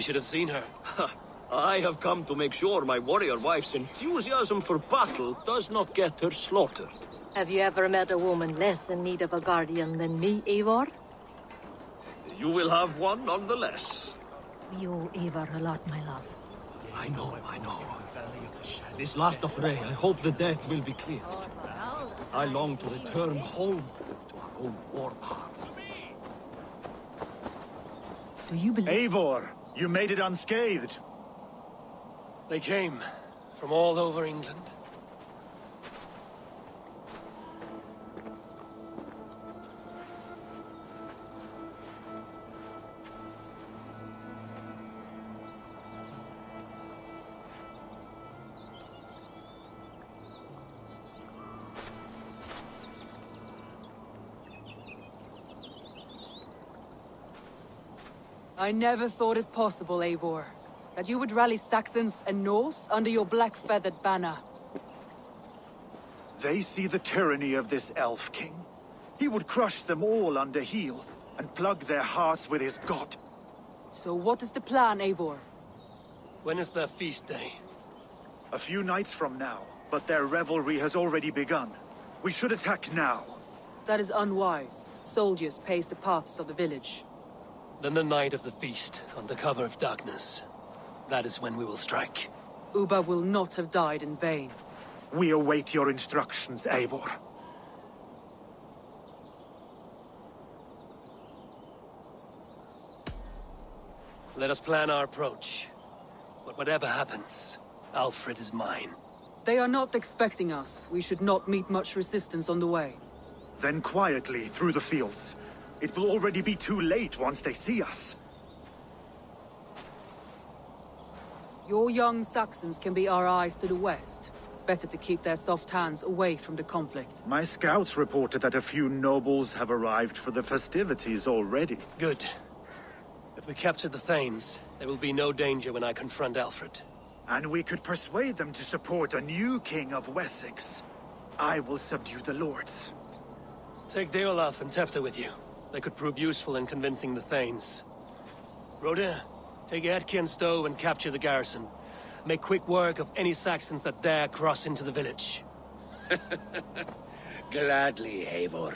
should have seen her. I have come to make sure my warrior wife's enthusiasm for battle does not get her slaughtered. Have you ever met a woman less in need of a guardian than me, Eivor? You will have one nonetheless. We owe Eivor a lot, my love. I know. This last affray, I hope the debt will be cleared. I long to return home to our own warm heart. Do you believe— Eivor, you made it unscathed. They came from all over England. I never thought it possible, Eivor, that you would rally Saxons and Norse under your black-feathered banner. They see the tyranny of this elf king. He would crush them all under heel and plug their hearts with his god. So what is the plan, Eivor? When is their feast day? A few nights from now, but their revelry has already begun. We should attack now. That is unwise. Soldiers pace the paths of the village. Then the night of the feast, under cover of darkness. That is when we will strike. Ubba will not have died in vain. We await your instructions, Eivor. Let us plan our approach. But whatever happens, Alfred is mine. They are not expecting us. We should not meet much resistance on the way. Then quietly through the fields. It will already be too late once they see us. Your young Saxons can be our eyes to the west. Better to keep their soft hands away from the conflict. My scouts reported that a few nobles have arrived for the festivities already. Good. If we capture the Thanes, there will be no danger when I confront Alfred. And we could persuade them to support a new king of Wessex. I will subdue the lords. Take Deolaf and Tefta with you. They could prove useful in convincing the Thanes. Rhoda, take Etki and Stowe and capture the garrison. Make quick work of any Saxons that dare cross into the village. Gladly, Eivor.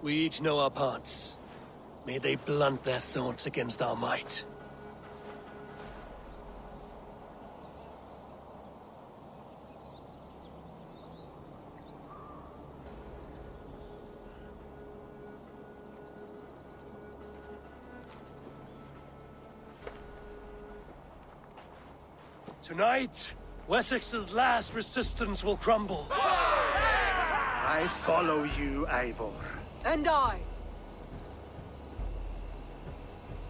We each know our parts. May they blunt their swords against our might. Tonight, Wessex's last resistance will crumble. I follow you, Eivor. And I!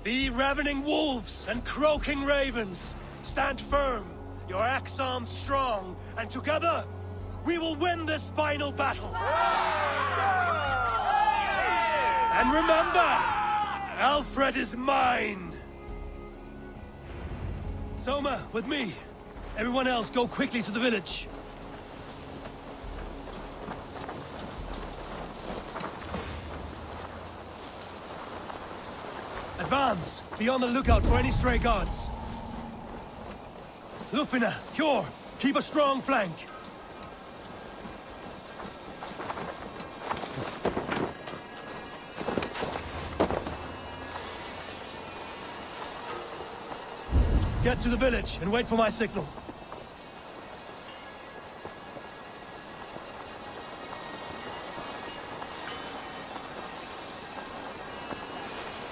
Be ravening wolves and croaking ravens. Stand firm, your axe arms strong, and together, we will win this final battle. And remember, Alfred is mine. Soma, with me. Everyone else, go quickly to the village. Advance! Be on the lookout for any stray guards. Lufina, Kjor, keep a strong flank. Get to the village and wait for my signal.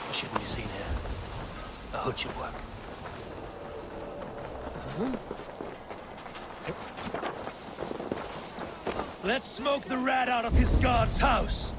I shouldn't be seen here. A hood should work. Let's smoke the rat out of his guard's house.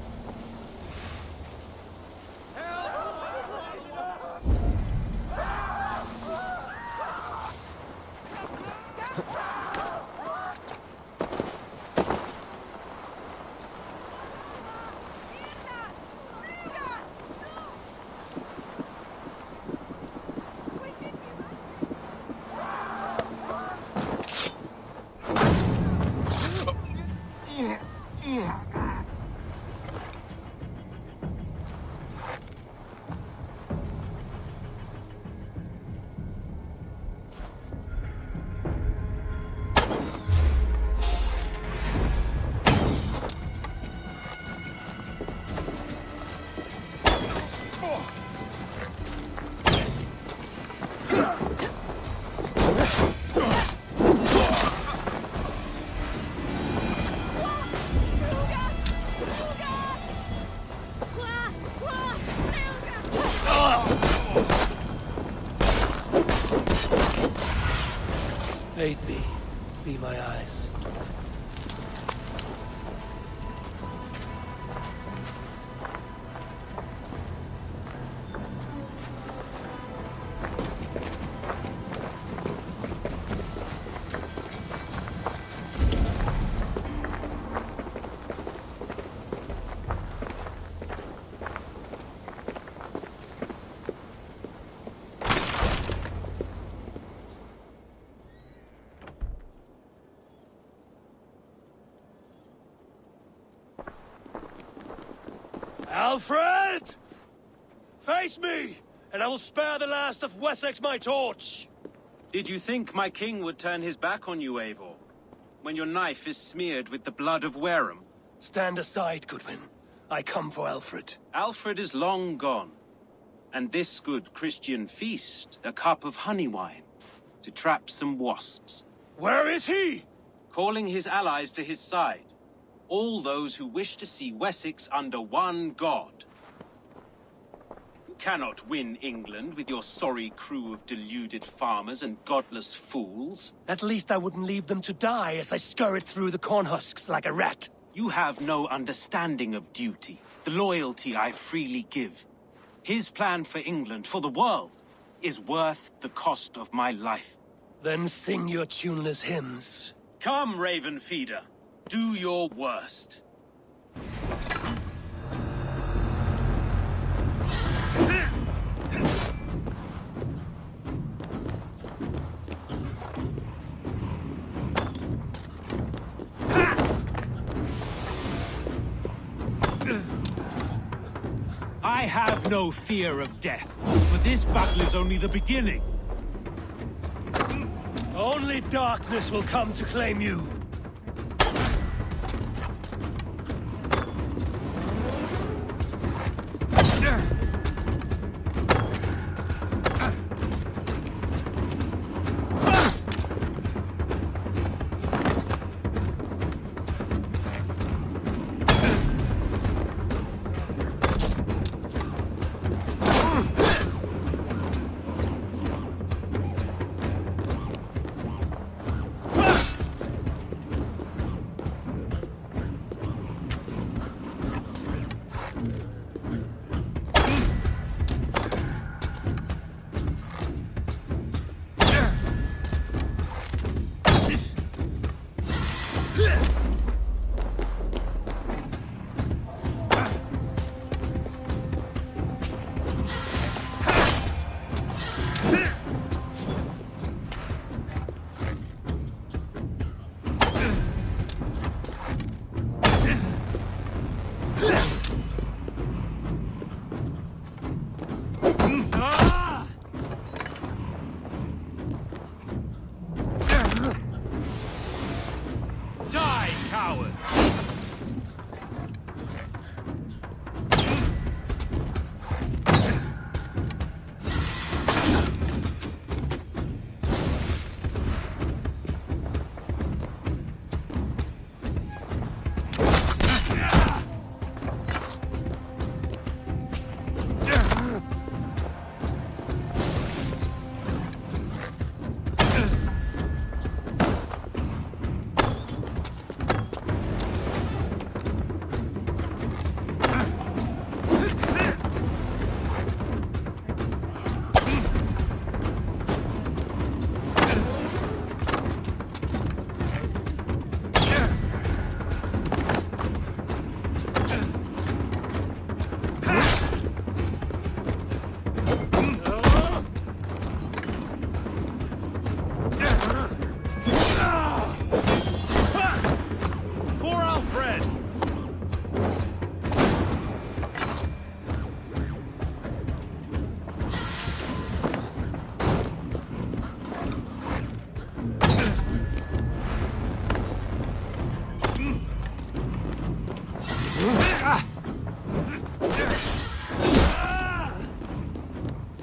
Aid me. Be my eyes. Alfred! Face me, and I will spare the last of Wessex my torch! Did you think my king would turn his back on you, Eivor? When your knife is smeared with the blood of Wareham? Stand aside, Goodwin. I come for Alfred. Alfred is long gone. And this good Christian feast, a cup of honey wine, to trap some wasps. Where is he? Calling his allies to his side. All those who wish to see Wessex under one god. You cannot win England with your sorry crew of deluded farmers and godless fools. At least I wouldn't leave them to die as I scurried through the corn husks like a rat. You have no understanding of duty, the loyalty I freely give. His plan for England, for the world, is worth the cost of my life. Then sing your tuneless hymns. Come, Raven Feeder. Do your worst. I have no fear of death, for this battle is only the beginning. Only darkness will come to claim you.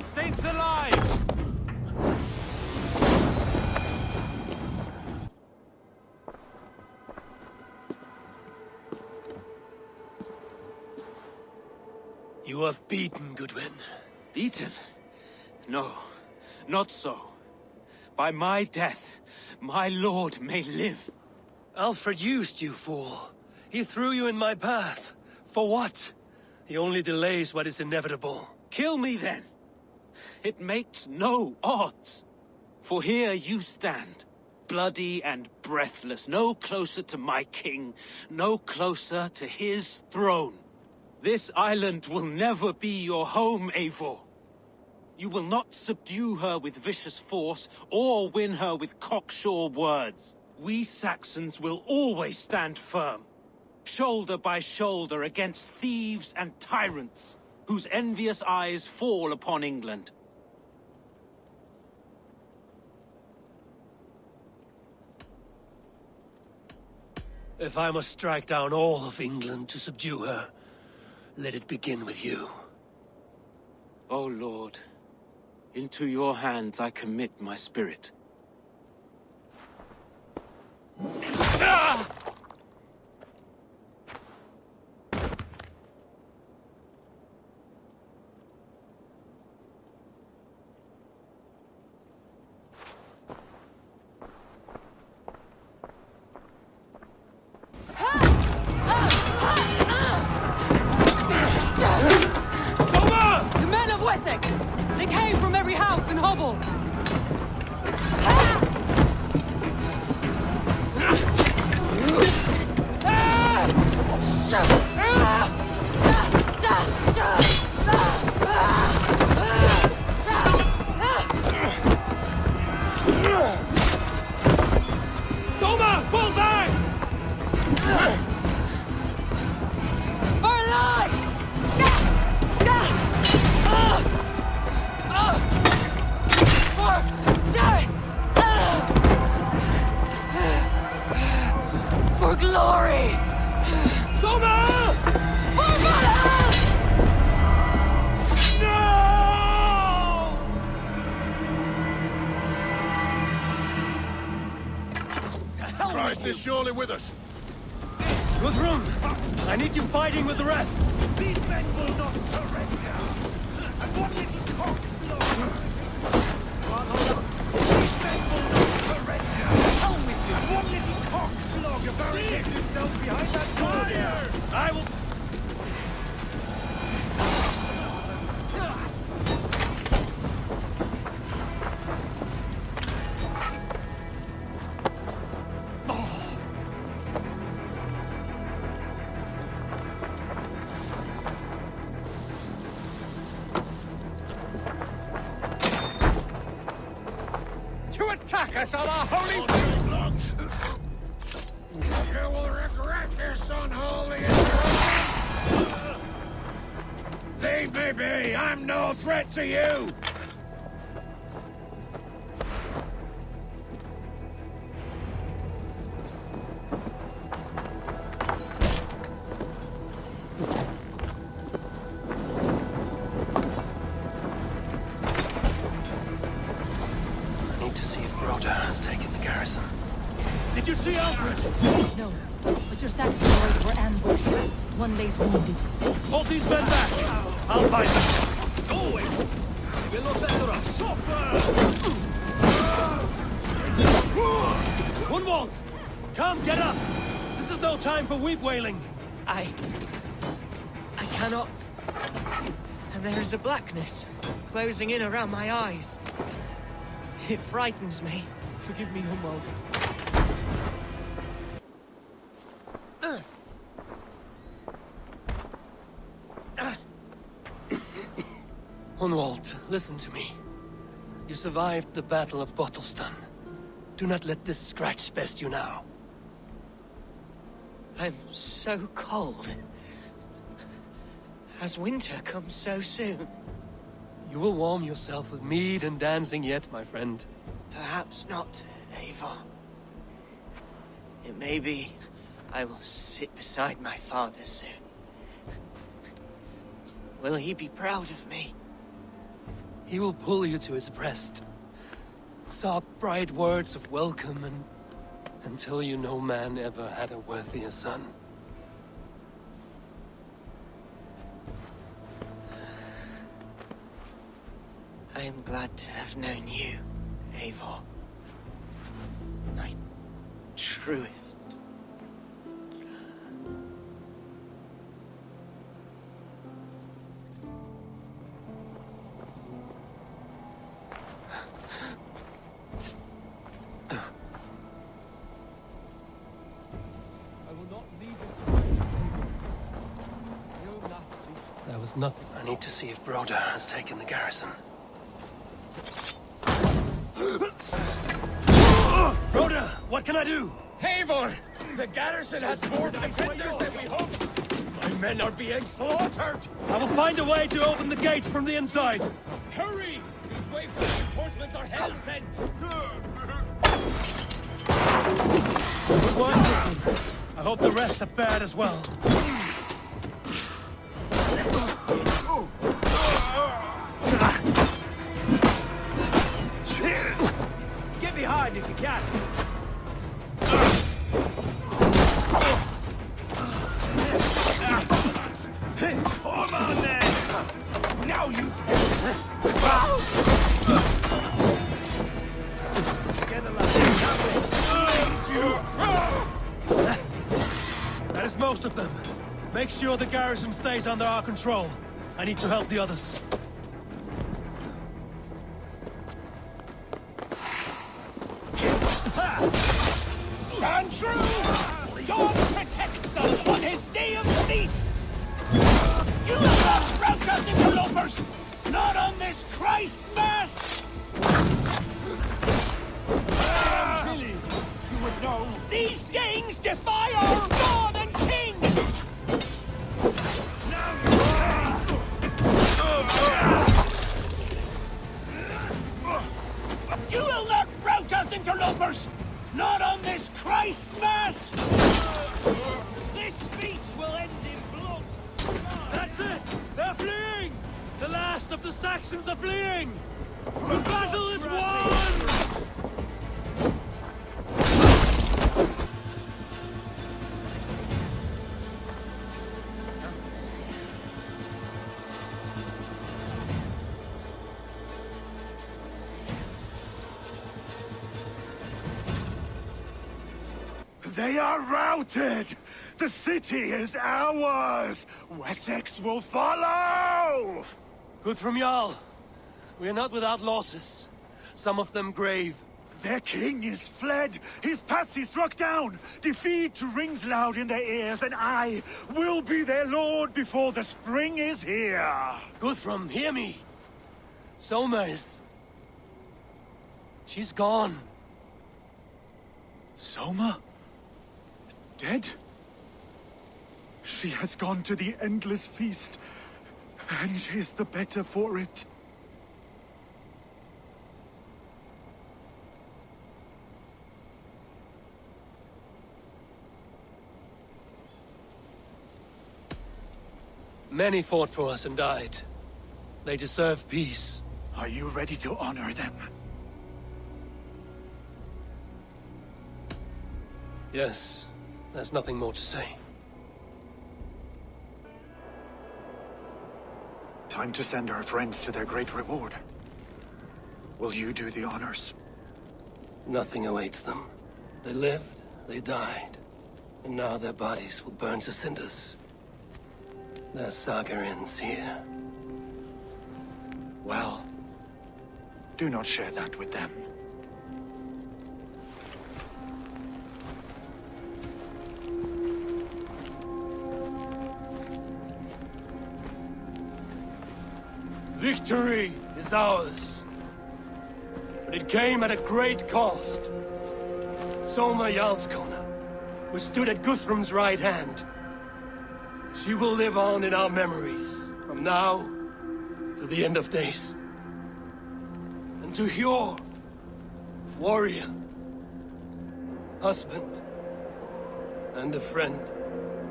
Saints alive! You are beaten, Goodwin. Beaten? No, not so. By my death, my lord may live. Alfred used you, fool. He threw you in my path. For what? He only delays what is inevitable. Kill me then. It makes no odds. For here you stand, bloody and breathless, no closer to my king, no closer to his throne. This island will never be your home, Eivor. You will not subdue her with vicious force, or win her with cocksure words. We Saxons will always stand firm, shoulder by shoulder against thieves and tyrants, whose envious eyes fall upon England. If I must strike down all of England to subdue her, let it begin with you. O Lord, into your hands I commit my spirit. The men of Wessex! They came from every house and hovel! Soma, fall back! For life! For glory! Soma! For Valhalla! No! Christ is surely with us. Guthrum, I need you fighting with the rest. These men will not surrender. And one little cock flog. These men will not surrender. Hell with you. And one little cock flog barricades himself behind that door there. I will... To attack us on our holy... You will regret this unholy... Leave me be! I'm no threat to you! I need to see if Broda has taken the garrison. Did you see Alfred? No, but your Saxon boys were ambushed. One lays wounded. Hold these men back! I'll find them! Go away! Will not better us. Gunwald! Come, get up! This is no time for weep wailing! I cannot. And there is a blackness closing in around my eyes. It frightens me. Forgive me, Gunwald. Gunwald, listen to me. You survived the Battle of Bottleston. Do not let this scratch best you now. I'm so cold. Has winter come so soon? You will warm yourself with mead and dancing yet, my friend. Perhaps not, Eivor. It may be I will sit beside my father soon. Will he be proud of me? He will pull you to his breast. Sob bright words of welcome and... until you no man ever had a worthier son. I am glad to have known you, Eivor. truest. There was nothing. I need to see if Broda has taken the garrison. Broda, what can I do? Eivor! The garrison has more defenders than we hoped! My men are being slaughtered! I will find a way to open the gates from the inside. Hurry! These waves of reinforcements are hell-sent! Good work, Listen. I hope the rest have fared as well. Get behind if you can! Come on then! Now you... Together, lads. That is most of them. Make sure the garrison stays under our control. I need to help the others. Stand true! God protects us on his day of feasts! You will not rout us interlopers! Not on this Christ Mass! Billy, you would know. These Danes defy our God and King! You will not rout us interlopers! Not on this Christ Mass! This feast will end in blood! That's it! They're fleeing! The last of the Saxons are fleeing! The battle is won! They are routed! The city is ours! Wessex will follow! Guthrum Jarl, we are not without losses. Some of them grave. Their king is fled! His patsy struck down! Defeat rings loud in their ears, and I will be their lord before the spring is here! Guthrum, hear me! Soma is... she's gone. Soma? Dead? She has gone to the endless feast, and is the better for it. Many fought for us and died. They deserve peace. Are you ready to honor them? Yes, there's nothing more to say. Time to send our friends to their great reward. Will you do the honors? Nothing awaits them. They lived, they died, and now their bodies will burn to cinders. Their saga ends here. Well, do not share that with them. Victory is ours. But it came at a great cost. Soma Jarlskona, who stood at Guthrum's right hand. She will live on in our memories, from now to the end of days. And to Hjor, warrior, husband, and a friend,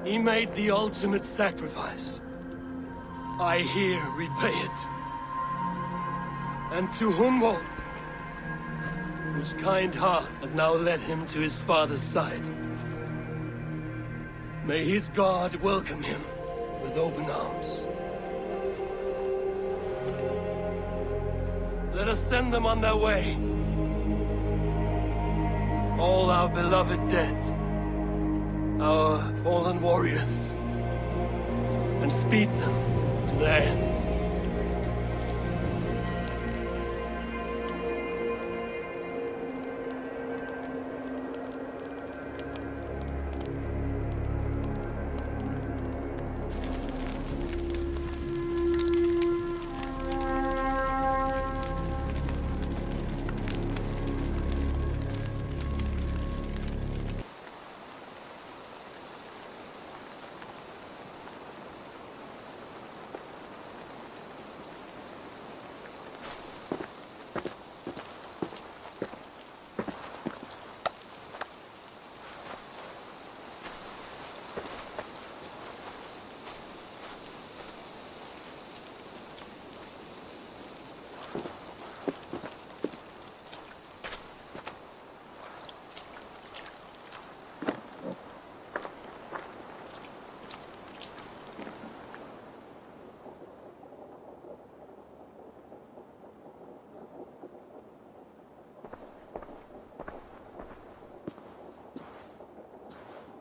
he made the ultimate sacrifice. I here repay it. And to Humboldt, whose kind heart has now led him to his father's side. May his God welcome him with open arms. Let us send them on their way. all our beloved dead, our fallen warriors, and speed them to their end.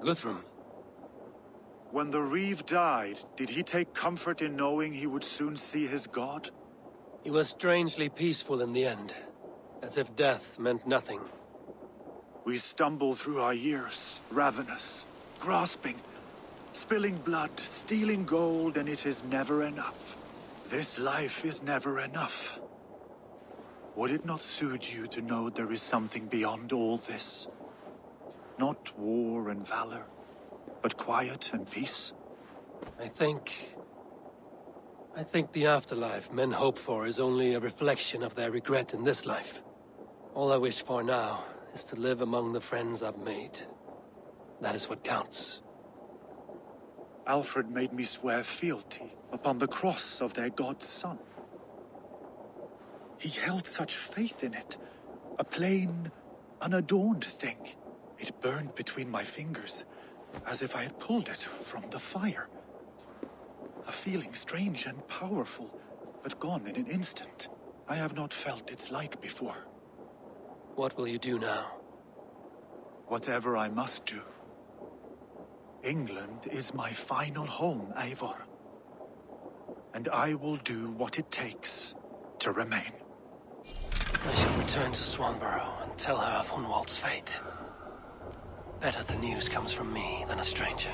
Guthrum. When the Reeve died, did he take comfort in knowing he would soon see his god? He was strangely peaceful in the end, as if death meant nothing. We stumble through our years, ravenous, grasping, spilling blood, stealing gold, and it is never enough. This life is never enough. Would it not suit you to know there is something beyond all this? Not war and valor, but quiet and peace? I think the afterlife men hope for is only a reflection of their regret in this life. All I wish for now is to live among the friends I've made. That is what counts. Alfred made me swear fealty upon the cross of their god's son. He held such faith in it, a plain, unadorned thing. It burned between my fingers, as if I had pulled it from the fire. A feeling strange and powerful, but gone in an instant. I have not felt its like before. What will you do now? Whatever I must do. England is my final home, Eivor. And I will do what it takes to remain. I should return to Swanborough and tell her of Hunwald's fate. Better the news comes from me than a stranger.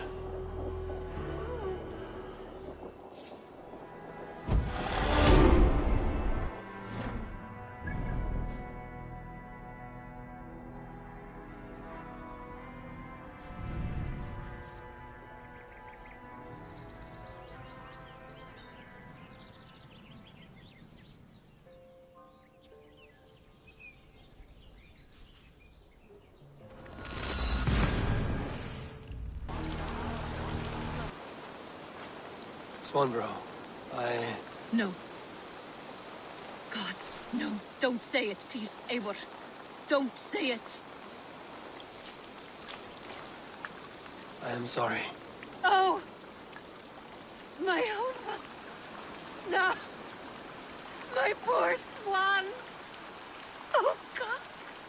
Swanborough, No. Gods, no. Don't say it, please, Eivor. Don't say it. I am sorry. Oh! My home. No. My poor swan. Oh, gods.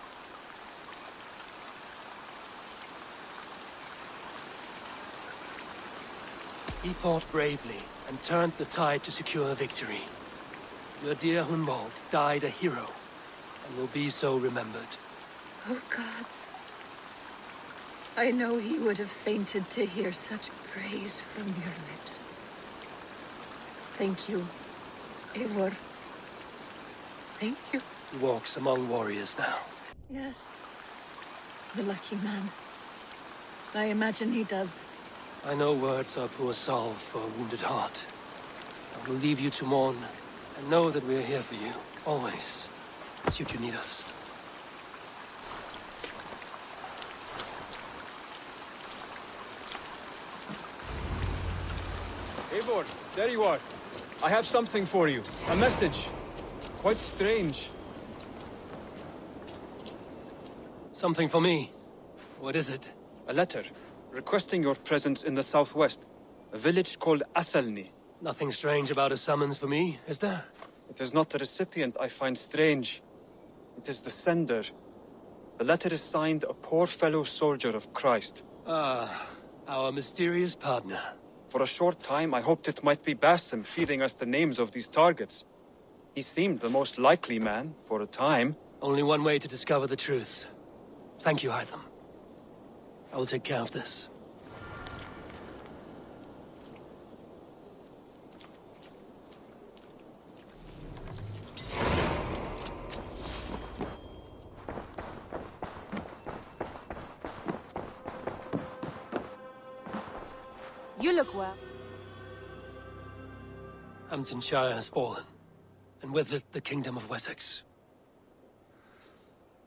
He fought bravely and turned the tide to secure a victory. Your dear Hunwald died a hero and will be so remembered. Oh, gods. I know he would have fainted to hear such praise from your lips. Thank you, Eivor. Thank you. He walks among warriors now. Yes. The lucky man. I imagine he does. I know words are poor salve for a wounded heart. I will leave you to mourn, and know that we are here for you, always, should you need us. Eivor, there you are. I have something for you. A message. Quite strange. Something for me. What is it? A letter, requesting your presence in the southwest. A village called Athelney. Nothing strange about a summons for me, is there? It is not the recipient I find strange. It is the sender. The letter is signed a poor fellow soldier of Christ. Ah, our mysterious partner. For a short time, I hoped it might be Basim feeding us the names of these targets. He seemed the most likely man, for a time. Only one way to discover the truth. Thank you, Hytham. I will take care of this. You look well. Hamptonshire has fallen, and with it the Kingdom of Wessex.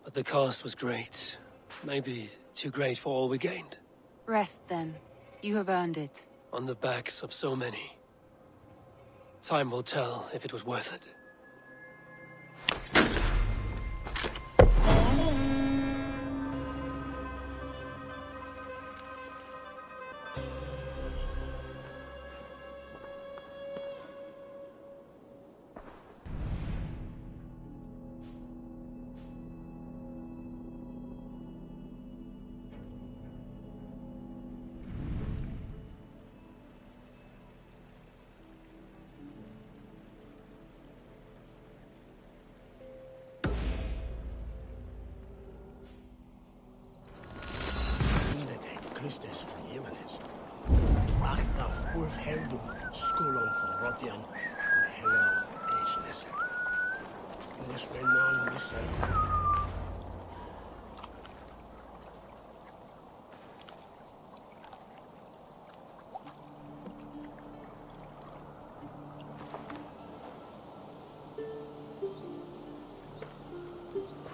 But the cost was great. Maybe too great for all we gained. Rest then. You have earned it. On the backs of so many. Time will tell if it was worth it. Christus Jemenes. Wachtaf Ulf Heldum, Skolon van Rodian, en Hellel Eesnesse. This Renan Missak.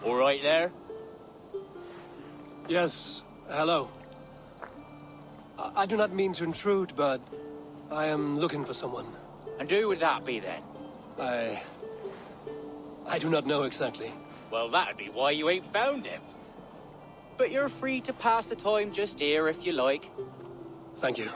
All right there? Yes, hello. I do not mean to intrude, but I am looking for someone. And who would that be then? I do not know exactly. Well, that'd be why you ain't found him. But you're free to pass the time just here if you like. Thank you.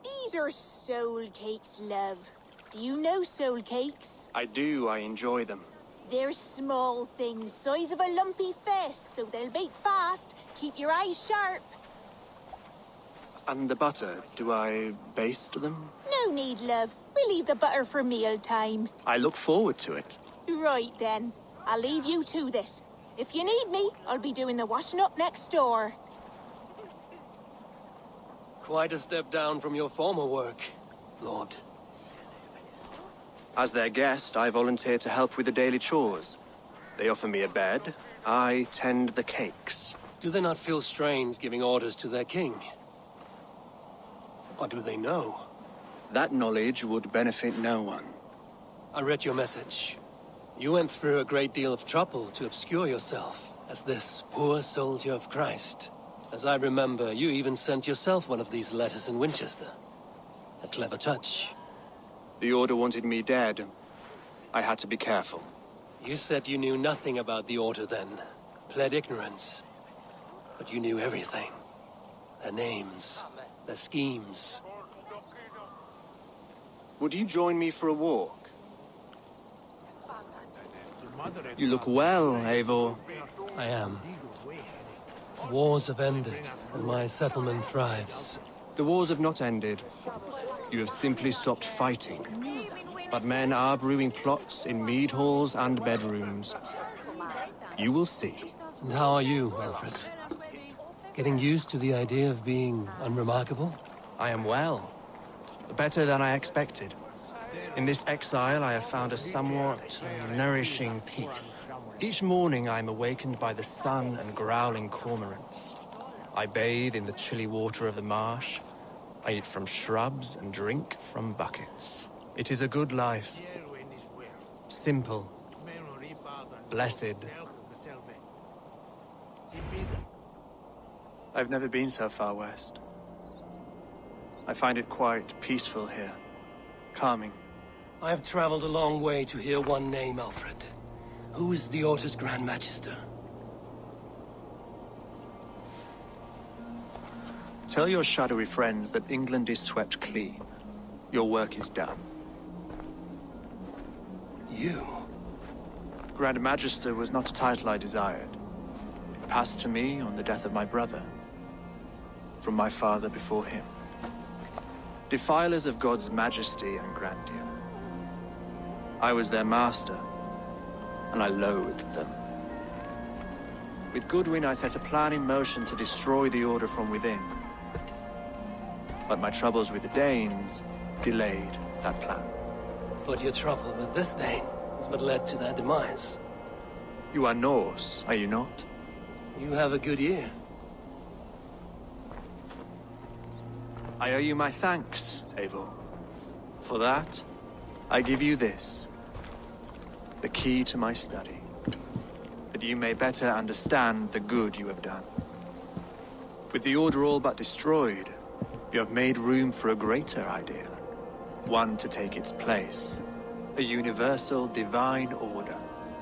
These are soul cakes, love. Do you know soul cakes? I do. I enjoy them. They're small things, size of a lumpy fist, so they'll bake fast. Keep your eyes sharp. And the butter, do I baste them? No need, love. We'll leave the butter for meal time. I look forward to it. Right then. I'll leave you to this. If you need me, I'll be doing the washing up next door. Quite a step down from your former work, Lord. As their guest, I volunteer to help with the daily chores. They offer me a bed. I tend the cakes. Do they not feel strange giving orders to their king? Or do they know? That knowledge would benefit no one. I read your message. You went through a great deal of trouble to obscure yourself as this poor soldier of Christ. As I remember, you even sent yourself one of these letters in Winchester. A clever touch. The Order wanted me dead. I had to be careful. You said you knew nothing about the Order then. Pled ignorance. But you knew everything. Their names, their schemes. Would you join me for a walk? You look well, Eivor. I am. Wars have ended, and my settlement thrives. The wars have not ended. You have simply stopped fighting. But men are brewing plots in mead halls and bedrooms. You will see. And how are you, Alfred? Getting used to the idea of being unremarkable? I am well. Better than I expected. In this exile, I have found a somewhat nourishing peace. Each morning, I am awakened by the sun and growling cormorants. I bathe in the chilly water of the marsh. I eat from shrubs and drink from buckets. It is a good life. Simple. Blessed. I've never been so far west. I find it quite peaceful here. Calming. I have traveled a long way to hear one name, Alfred. Who is the Orta's Grand Magister? Tell your shadowy friends that England is swept clean. Your work is done. You? Grand Magister was not a title I desired. It passed to me on the death of my brother. From my father before him. Defilers of God's majesty and grandeur. I was their master, and I loathed them. With Goodwin, I set a plan in motion to destroy the Order from within. But my troubles with the Danes delayed that plan. But your trouble with this Dane is what led to their demise. You are Norse, are you not? You have a good ear. I owe you my thanks, Eivor. For that, I give you this. The key to my study. That you may better understand the good you have done. With the Order all but destroyed, you have made room for a greater idea. One to take its place. A universal divine order,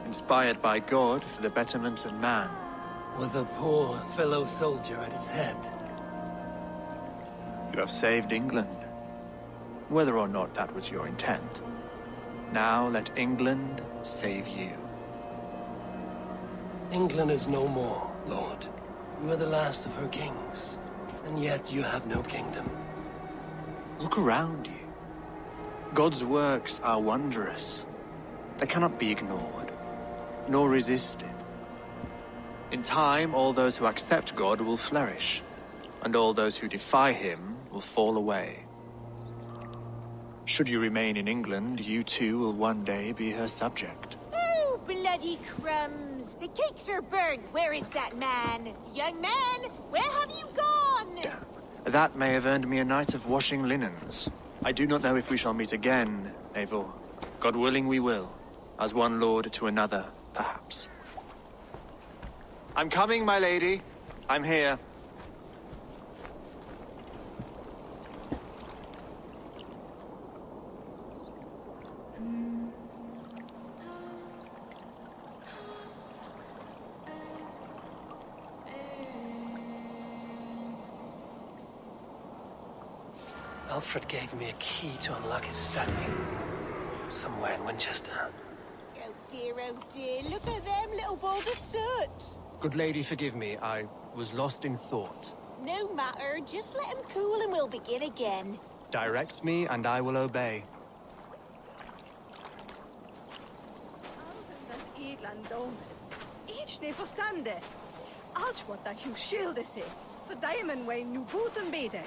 inspired by God for the betterment of man. With a poor fellow soldier at its head. You have saved England, whether or not that was your intent. Now let England save you. England is no more, Lord. You are the last of her kings, and yet you have no kingdom. Look around you. God's works are wondrous. They cannot be ignored, nor resisted. In time, all those who accept God will flourish, and all those who defy him will fall away. Should you remain in England, you too will one day be her subject. Oh, bloody crumbs! The cakes are burned. Where is that man? Young man, where have you gone? Damn. That may have earned me a night of washing linens. I do not know if we shall meet again, Eivor. God willing we will. As one lord to another, perhaps. I'm coming, my lady. I'm here. Alfred gave me a key to unlock his study. Somewhere in Winchester. Oh dear, look at them little balls of soot. Good lady, forgive me. I was lost in thought. No matter, just let him cool and we'll begin again. Direct me and I will obey. Each ne forstande. Alt wat dat ju schilde se. For diamond way nu boeten bede.